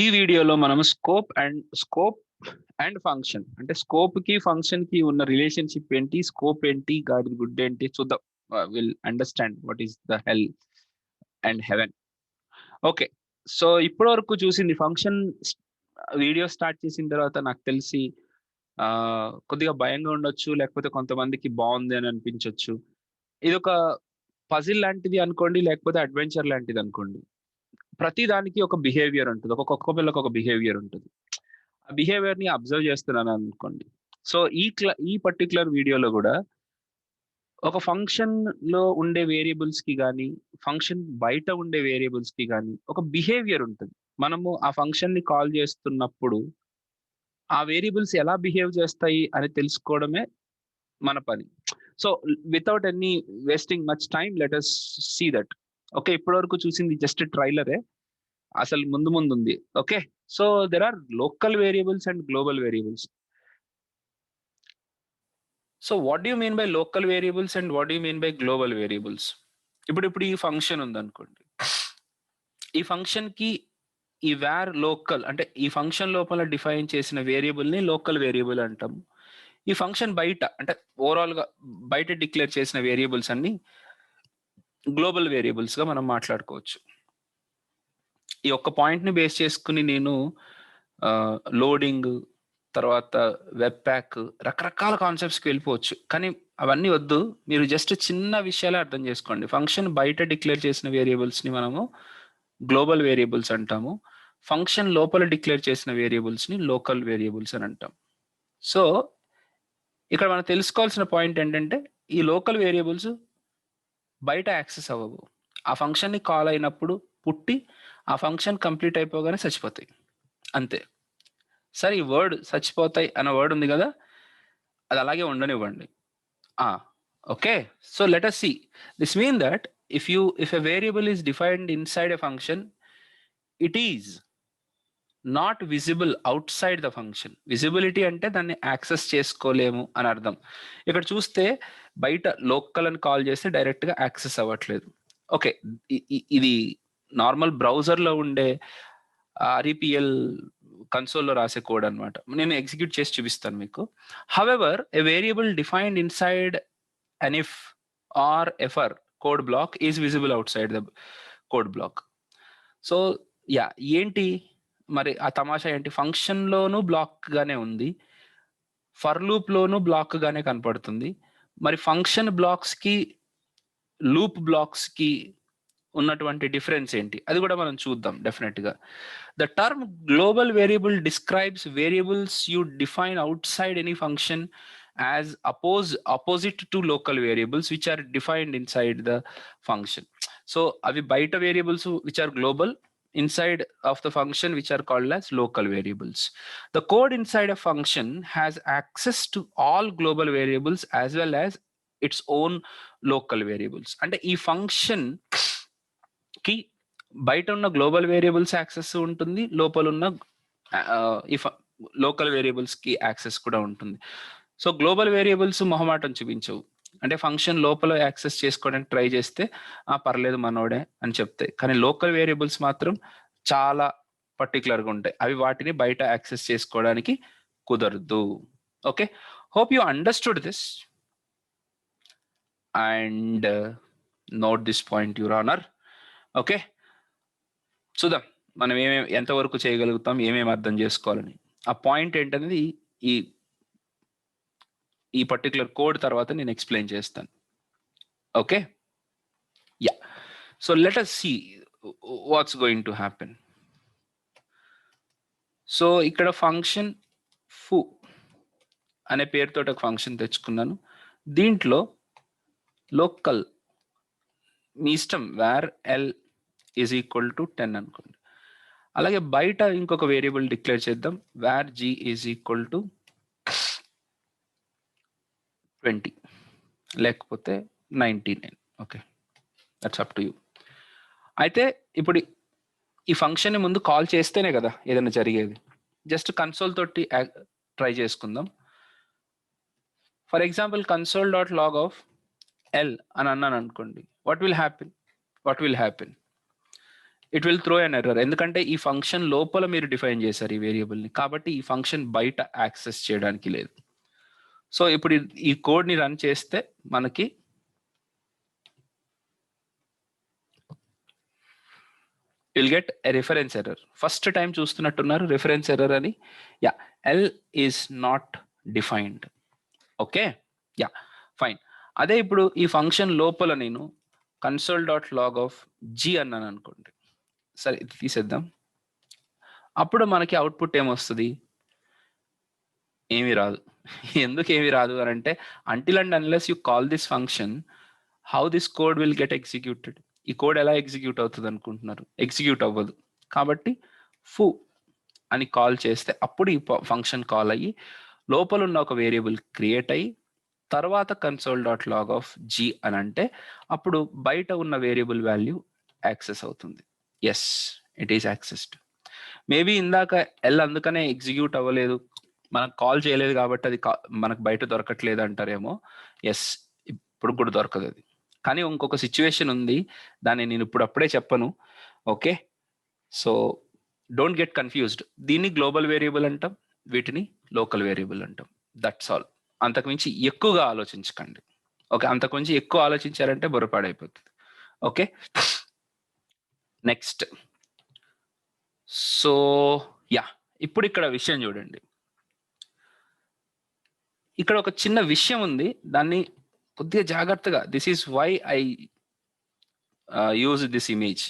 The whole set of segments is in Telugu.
ఈ వీడియోలో మనం స్కోప్ అండ్ ఫంక్షన్ అంటే స్కోప్ కి ఫంక్షన్ కి ఉన్న రిలేషన్షిప్ ఏంటి, స్కోప్ ఏంటి, గాడ్ గుడ్ ఏంటి చూద్దాం. Will understand what is the hell and heaven. Okay, so ఇప్పటి వరకు చూసింది ఫంక్షన్. వీడియో స్టార్ట్ చేసిన తర్వాత నాకు తెలిసి ఆ కొద్దిగా భయంగా ఉండొచ్చు, లేకపోతే కొంతమందికి బాగుంది అని అనిపించవచ్చు. ఇది ఒక పజిల్ లాంటిది అనుకోండి, లేకపోతే అడ్వెంచర్ లాంటిది అనుకోండి. ప్రతి దానికి ఒక బిహేవియర్ ఉంటుంది, ఒక కుక్క పిల్లకి ఒక బిహేవియర్ ఉంటుంది. ఆ బిహేవియర్ ని అబ్జర్వ్ చేస్తున్నాను అనుకోండి. సో ఈ పర్టికులర్ వీడియోలో కూడా ఒక ఫంక్షన్ లో ఉండే వేరియబుల్స్ కి గానీ, ఫంక్షన్ బయట ఉండే వేరియబుల్స్ కి గానీ ఒక బిహేవియర్ ఉంటుంది. మనము ఆ ఫంక్షన్ ని కాల్ చేస్తున్నప్పుడు ఆ వేరియబుల్స్ ఎలా బిహేవ్ చేస్తాయి అని తెలుసుకోవడమే మన పని. So without any wasting much time let us see that. Okay, ఇప్పటి వరకు చూసింది జస్ట్ ట్రైలరే, అసలు ముందు ముందు ఉంది. Okay, so there are local variables and global variables. So what do you mean by local variables and what do you mean by global variables? ఇప్పుడు ఈ ఫంక్షన్ ఉందనుకోండి. ఈ ఫంక్షన్ కి ఈ వేర్ లోకల్ అంటే ఈ ఫంక్షన్ లోపల డిఫైన్ చేసిన వేరియబుల్ ని లోకల్ వేరియబుల్ అంటాం. ఈ ఫంక్షన్ బయట అంటే ఓవరాల్ గా బయట డిక్లేర్ చేసిన వేరియబుల్స్ అన్ని గ్లోబల్ వేరియబుల్స్ గా మనం మాట్లాడుకోవచ్చు. ఈ ఒక్క పాయింట్ ని బేస్ చేసుకుని నేను లోడింగ్, తర్వాత వెబ్ ప్యాక్, రకరకాల కాన్సెప్ట్స్కి వెళ్ళిపోవచ్చు. కానీ అవన్నీ వద్దు, మీరు జస్ట్ చిన్న విషయాలే అర్థం చేసుకోండి. ఫంక్షన్ బయట డిక్లేర్ చేసిన వేరియబుల్స్ని మనము గ్లోబల్ వేరియబుల్స్ అంటాము. ఫంక్షన్ లోపల డిక్లేర్ చేసిన వేరియబుల్స్ని లోకల్ వేరియబుల్స్ అని అంటాం. సో ఇక్కడ మనం తెలుసుకోవాల్సిన పాయింట్ ఏంటంటే ఈ లోకల్ వేరియబుల్స్ బయట యాక్సెస్ అవ్వవు. ఆ ఫంక్షన్ని కాల్ అయినప్పుడు పుట్టి ఆ ఫంక్షన్ కంప్లీట్ అయిపోగానే చచ్చిపోతాయి, అంతే. సరే, ఈ వర్డ్ చచ్చిపోతాయి అన్న వర్డ్ ఉంది కదా, అది అలాగే ఉండనివ్వండి. Okay, so let us see. This mean that if a variable is defined inside a function, it is not visible out side the function. Visibility అంటే దాన్ని యాక్సెస్ చేసుకోలేము అని అర్థం. ఇక్కడ చూస్తే బయట లోకల్ అని కాల్ చేస్తే డైరెక్ట్ గా యాక్సెస్ అవ్వట్లేదు. ఓకే, ఇది నార్మల్ బ్రౌజర్ లో ఉండే ఆర్ఈపిఎల్ కన్సోల్లో రాసే కోడ్ అనమాట. నేను ఎగ్జిక్యూట్ చేసి చూపిస్తాను మీకు. However a variable defined inside an if or efer code block is visible outside the code block. So yeah, ఏంటి మరి ఆ తమాషా ఏంటి? ఫంక్షన్ లోను బ్లాక్ గానే ఉంది, ఫర్ లూప్ లోను బ్లాక్ గానే కనపడుతుంది. మరి ఫంక్షన్ బ్లాక్స్ కి లూప్ బ్లాక్స్ కి ఉన్నటువంటి డిఫరెన్స్ ఏంటి, అది కూడా మనం చూద్దాం డెఫినెట్ గా. The term global variable describes variables you define out side any function as opposite to local variables which are defined inside the function. So avi baita variables which are global, inside of the function which are called as local variables. The code inside a function has access to all global variables as well as its own local variables. అంటే ఈ ఫంక్షన్ కి బయట ఉన్న గ్లోబల్ వేరియబుల్స్ యాక్సెస్ ఉంటుంది, లోపల ఉన్న ఈ లోకల్ వేరియబుల్స్ కి యాక్సెస్ కూడా ఉంటుంది. సో గ్లోబల్ వేరియబుల్స్ మొహమాటం చూపించవు. అంటే ఫంక్షన్ లోపల యాక్సెస్ చేసుకోవడానికి ట్రై చేస్తే పర్లేదు మనోడే అని చెప్తాయి. కానీ లోకల్ వేరియబుల్స్ మాత్రం చాలా పర్టికులర్గా ఉంటాయి, అవి వాటిని బయట యాక్సెస్ చేసుకోవడానికి కుదరదు. Okay, hope you understood this and note this point your honour. Okay, చూద్దాం మనం ఎంతవరకు చేయగలుగుతాం, ఏమేమి అర్థం చేసుకోవాలని. ఆ పాయింట్ ఏంటనేది ఈ పర్టికులర్ కోడ్ తర్వాత నేను ఎక్స్ప్లెయిన్ చేస్తాను. Okay, yeah, so let us see what's going to happen. So ఇక్కడ ఫంక్షన్ ఫు అనే పేరుతో ఒక ఫంక్షన్ తెచ్చుకున్నాను. దీంట్లో లోకల్ మీ ఇష్టం where L is equal to 10 అనుకోండి. అలాగే బయట ఇంకొక వేరియబుల్ డిక్లేర్ చేద్దాం, where G is equal to 20 లేకపోతే 99. Okay, that's up to you. అయితే ఇప్పుడు ఈ ఫంక్షన్ ముందు కాల్ చేస్తేనే కదా ఏదైనా జరిగేది. జస్ట్ కన్సోల్ తోటి ట్రై చేసుకుందాం. For example console dot log of L అని అన్నాను అనుకోండి. What will happen? It will throw an error. ఎందుకంటే ఈ ఫంక్షన్ లోపల మీరు డిఫైన్ చేశారు ఈ వేరియబుల్ని, కాబట్టి ఈ ఫంక్షన్ బయట యాక్సెస్ చేయడానికి లేదు. సో ఇప్పుడు ఈ కోడ్ని రన్ చేస్తే మనకి will get a reference error. First time చూస్తున్నట్టున్నారు రిఫరెన్స్ ఎర్రర్ అని. Yeah, L is not defined. Okay, yeah fine. అదే ఇప్పుడు ఈ ఫంక్షన్ లోపల నేను console.log ఆఫ్ జీ అన్నాను అనుకోండి, సరే ఇది తీసేద్దాం. అప్పుడు మనకి అవుట్పుట్ ఏమొస్తుంది? ఏమీ రాదు. ఎందుకు ఏమీ రాదు అని అంటే, until and unless you call this function, how this code will get executed? ఈ కోడ్ ఎలా ఎగ్జిక్యూట్ అవుతుంది అనుకుంటున్నారు? ఎగ్జిక్యూట్ అవ్వదు. కాబట్టి ఫూ అని కాల్ చేస్తే అప్పుడు ఈ ఫంక్షన్ కాల్ అయ్యి లోపల ఉన్న ఒక వేరియబుల్ క్రియేట్ అయ్యి తర్వాత console.log ఆఫ్ జీ అని అంటే అప్పుడు బయట ఉన్న వేరియబుల్ వాల్యూ యాక్సెస్ అవుతుంది. Yes, it is accessed. Maybe ఇందాక ఎల్ అందుకనే ఎగ్జిక్యూట్ అవ్వలేదు, మనకు కాల్ చేయలేదు కాబట్టి అది మనకు బయట దొరకట్లేదు అంటారేమో. ఎస్, ఇప్పుడు కూడా దొరకదు అది. కానీ ఇంకొక సిచ్యువేషన్ ఉంది, దాన్ని నేను ఇప్పుడు అప్పుడే చెప్పను. Okay, so don't get confused. దీన్ని గ్లోబల్ వేరియబుల్ అంటాం, వీటిని లోకల్ వేరియబుల్ అంటాం. That's all. అంతకుమించి ఎక్కువగా ఆలోచించకండి. ఓకే, అంతకుమించి ఎక్కువ ఆలోచించారంటే బుర్రపాడైపోతుంది. Okay, next. సో యా, ఇప్పుడు ఇక్కడ విషయం చూడండి. ఇక్కడ ఒక చిన్న విషయం ఉంది, దాన్ని కొద్దిగా జాగ్రత్తగా, this is why I use this image.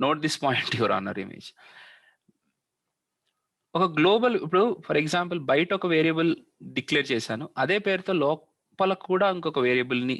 Note this point your honour image. ఒక గ్లోబల్, ఇప్పుడు ఫర్ ఎగ్జాంపుల్ బయట ఒక వేరియబుల్ డిక్లేర్ చేశాను, అదే పేరుతో లోపల కూడా ఇంకొక వేరియబుల్ని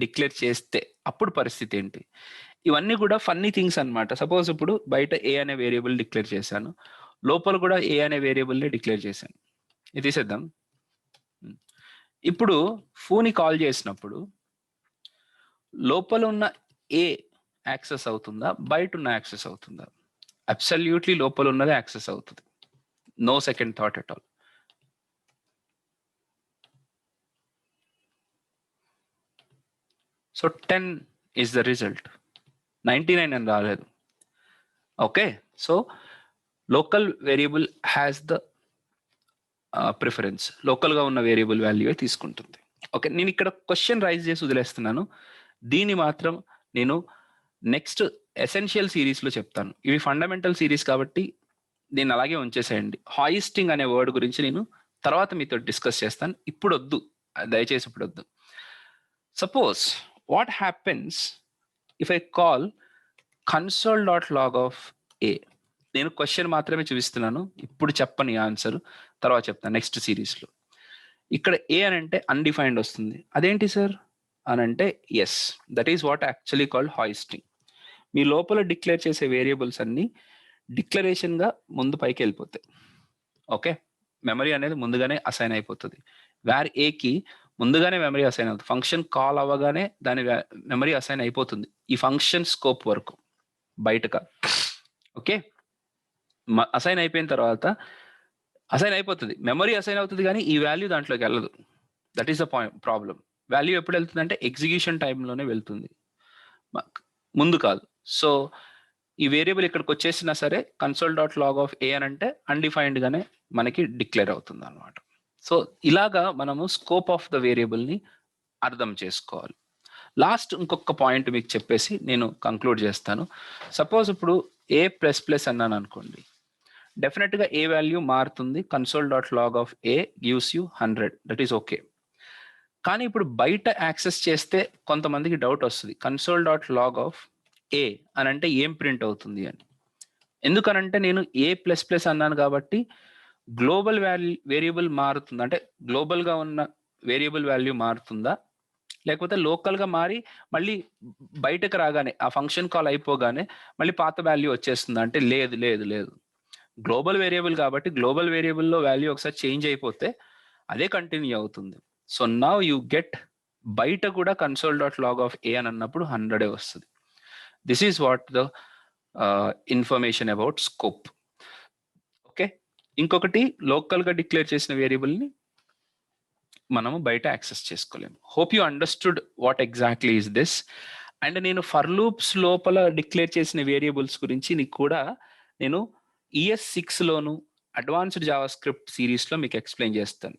డిక్లేర్ చేస్తే అప్పుడు పరిస్థితి ఏంటి? ఇవన్నీ కూడా ఫన్నీ థింగ్స్ అన్నమాట. సపోజ్ ఇప్పుడు బయట ఏ అనే వేరియబుల్ డిక్లేర్ చేశాను, లోపల కూడా ఏ అనే వేరియబుల్ని డిక్లేర్ చేశాను. ఇది తీసేద్దాం. ఇప్పుడు ఫోని కాల్ చేసినప్పుడు లోపల ఉన్న ఏ యాక్సెస్ అవుతుందా, బయట ఉన్న యాక్సెస్ అవుతుందా? అబ్సల్యూట్లీ లోపల ఉన్నదే యాక్సెస్ అవుతుంది. No second thought at all. So 10 is the result. 99 and రాలేదు. Okay, so local variable has the preference. Local గా ఉన్న వేరియబుల్ వాల్యూ తీసుకుంటుంది. ఓకే, నేను ఇక్కడ క్వశ్చన్ రైజ్ చేసి వదిలేస్తున్నాను. దీన్ని మాత్రం నేను నెక్స్ట్ ఎసెన్షియల్ సిరీస్ లో చెప్తాను. ఇవి ఫండమెంటల్ సిరీస్ కాబట్టి దీన్ని అలాగే ఉంచేసేయండి. హాయిస్టింగ్ అనే వర్డ్ గురించి నేను తర్వాత మీతో డిస్కస్ చేస్తాను. ఇప్పుడు వద్దు, దయచేసి ఇప్పుడు వద్దు. Suppose what happens if I call console.log of A. నేను క్వశ్చన్ మాత్రమే చూపిస్తున్నాను, ఇప్పుడు చెప్పని ఆన్సర్ తర్వాత చెప్తాను నెక్స్ట్ సిరీస్లో. ఇక్కడ ఏ అని అంటే అన్డిఫైన్డ్ వస్తుంది. అదేంటి సార్ అని అంటే, yes, that is what actually called hoisting. మీ లోపల డిక్లేర్ చేసే వేరియబుల్స్ అన్ని డిక్లరేషన్గా ముందు పైకి వెళ్ళిపోతాయి. ఓకే, మెమరీ అనేది ముందుగానే అసైన్ అయిపోతుంది. వేర్ ఏకి ముందుగానే మెమరీ అసైన్ అవుతుంది. ఫంక్షన్ కాల్ అవ్వగానే దాని మెమరీ అసైన్ అయిపోతుంది ఈ ఫంక్షన్ స్కోప్ వరకు బయటగా. ఓకే, అసైన్ అయిపోయిన తర్వాత అసైన్ అయిపోతుంది, మెమరీ అసైన్ అవుతుంది, కానీ ఈ వాల్యూ దాంట్లోకి వెళ్ళదు. That is the problem. Value ఎప్పుడు వెళ్తుంది అంటే ఎగ్జిక్యూషన్ టైంలోనే వెళ్తుంది, ముందు కాదు. సో ఈ వేరియబుల్ ఇక్కడికి వచ్చేసినా సరే console.log ఆఫ్ ఏ అని అంటే అన్డిఫైన్డ్ గానే మనకి డిక్లేర్ అవుతుంది అనమాట. సో ఇలాగా మనము స్కోప్ ఆఫ్ ద వేరియబుల్ని అర్థం చేసుకోవాలి. లాస్ట్ ఇంకొక పాయింట్ మీకు చెప్పేసి నేను కంక్లూడ్ చేస్తాను. సపోజ్ ఇప్పుడు a++ అన్నాను అనుకోండి, డెఫినెట్గా ఏ వాల్యూ మారుతుంది. console.log of A gives you 100, that is okay. కానీ ఇప్పుడు బయట యాక్సెస్ చేస్తే కొంతమందికి డౌట్ వస్తుంది, console.log ఆఫ్ ఏ అని అంటే ఏం ప్రింట్ అవుతుంది అని. ఎందుకనంటే నేను a++ అన్నాను కాబట్టి గ్లోబల్ వేరియబుల్ మారుతుంది, అంటే గ్లోబల్గా ఉన్న వేరియబుల్ వాల్యూ మారుతుందా, లేకపోతే లోకల్గా మారి మళ్ళీ బయటకు రాగానే ఆ ఫంక్షన్ కాల్ అయిపోగానే మళ్ళీ పాత వాల్యూ వచ్చేస్తుందా అంటే లేదు లేదు లేదు. గ్లోబల్ వేరియబుల్ కాబట్టి గ్లోబల్ వేరియబుల్లో వాల్యూ ఒకసారి చేంజ్ అయిపోతే అదే కంటిన్యూ అవుతుంది. సో నౌ యూ గెట్ బయట కూడా console.log ఆఫ్ ఏ అని అన్నప్పుడు 100 వస్తుంది. This is what the information about scope. Okay, ఇంకొకటి లోకల్గా డిక్లేర్ చేసిన వేరియబుల్ని మనము బయట యాక్సెస్ చేసుకోలేము. Hope you understood what exactly is this. And నేను ఫర్ లూప్స్ లోపల డిక్లేర్ చేసిన వేరియబుల్స్ గురించి నీకు కూడా నేను ES6 లోను అడ్వాన్స్డ్ జావా స్క్రిప్ట్ సిరీస్లో మీకు ఎక్స్ప్లెయిన్ చేస్తాను.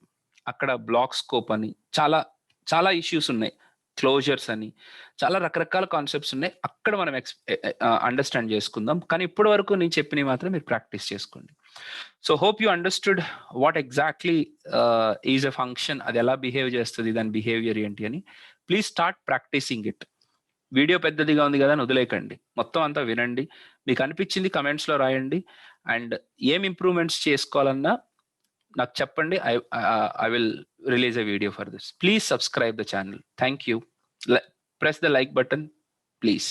అక్కడ బ్లాక్ స్కోప్ అని చాలా చాలా ఇష్యూస్ ఉన్నాయి, క్లోజర్స్ అని చాలా రకరకాల కాన్సెప్ట్స్ ఉన్నాయి. అక్కడ మనం అండర్స్టాండ్ చేసుకుందాం. కానీ ఇప్పటి వరకు నేను చెప్పినవి మాత్రం మీరు ప్రాక్టీస్ చేసుకోండి. So hope you understood what exactly is a function, అది ఎలా బిహేవ్ చేస్తుంది, దాని బిహేవియర్ ఏంటి అని. Please start practising it. Video పెద్దదిగా ఉంది కదా అని వదిలేకండి, మొత్తం అంతా వినండి. మీకు అనిపించింది కమెంట్స్లో రాయండి. అండ్ ఏం ఇంప్రూవ్మెంట్స్ చేసుకోవాలన్నా నాకు చెప్పండి. I will release a video for this. Please subscribe the channel. Thank you. Press the like button, please.